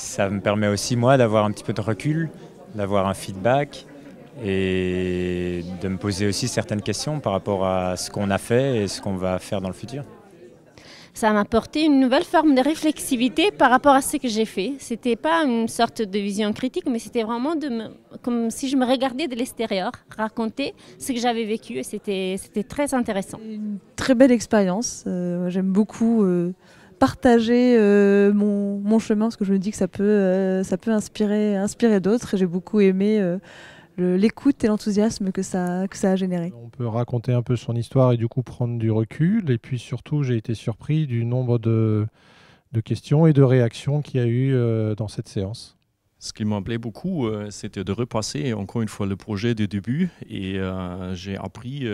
ça me permet aussi, moi, d'avoir un petit peu de recul, d'avoir un feedback et de me poser aussi certaines questions par rapport à ce qu'on a fait et ce qu'on va faire dans le futur. Ça m'a apporté une nouvelle forme de réflexivité par rapport à ce que j'ai fait. C'était pas une sorte de vision critique, mais c'était vraiment comme si je me regardais de l'extérieur, raconter ce que j'avais vécu et c'était très intéressant. Une très belle expérience. J'aime beaucoup partager mon chemin parce que je me dis que ça peut inspirer d'autres et j'ai beaucoup aimé l'écoute et l'enthousiasme que ça a généré. On peut raconter un peu son histoire et du coup prendre du recul. Et puis surtout, j'ai été surpris du nombre de questions et de réactions qu'il y a eu dans cette séance. Ce qui m'a plu beaucoup, c'était de repasser encore une fois le projet du début et j'ai appris,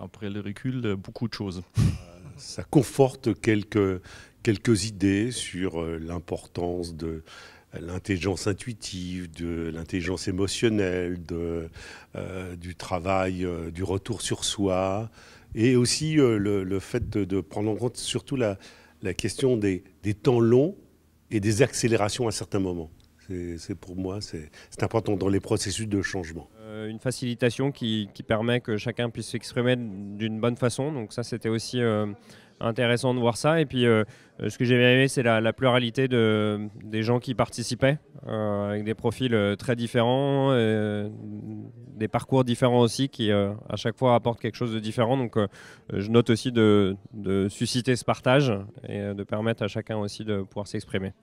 après le recul, beaucoup de choses. Ça conforte quelques idées sur l'importance de l'intelligence intuitive, de l'intelligence émotionnelle, du travail, du retour sur soi, et aussi le fait de prendre en compte surtout la question des temps longs et des accélérations à certains moments. Pour moi, c'est important dans les processus de changement. Une facilitation qui permet que chacun puisse s'exprimer d'une bonne façon, donc ça c'était aussi intéressant de voir ça. Et puis ce que j'ai bien aimé, c'est la pluralité des gens qui participaient, avec des profils très différents, des parcours différents aussi, qui à chaque fois apportent quelque chose de différent. Donc je note aussi de susciter ce partage et de permettre à chacun aussi de pouvoir s'exprimer.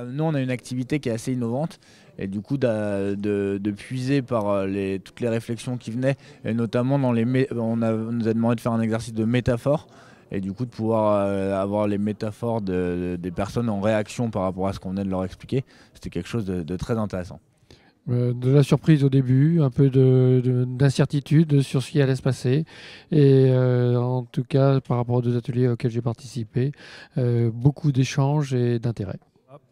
Nous, on a une activité qui est assez innovante et du coup de puiser par toutes les réflexions qui venaient, et notamment on nous a demandé de faire un exercice de métaphore et du coup de pouvoir avoir les métaphores des personnes en réaction par rapport à ce qu'on venait de leur expliquer. C'était quelque chose de très intéressant. De la surprise au début, un peu d'incertitude sur ce qui allait se passer. Et en tout cas, par rapport aux 2 ateliers auxquels j'ai participé, beaucoup d'échanges et d'intérêt.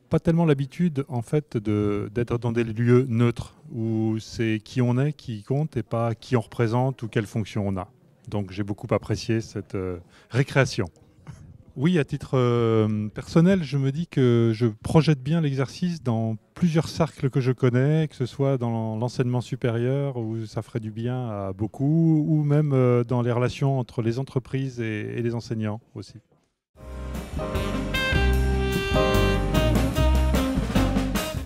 Pas tellement l'habitude en fait d'être dans des lieux neutres où c'est qui on est qui compte et pas qui on représente ou quelle fonction on a. Donc j'ai beaucoup apprécié cette récréation. Oui, à titre personnel, je me dis que je projette bien l'exercice dans plusieurs cercles que je connais, que ce soit dans l'enseignement supérieur où ça ferait du bien à beaucoup, ou même dans les relations entre les entreprises et les enseignants aussi.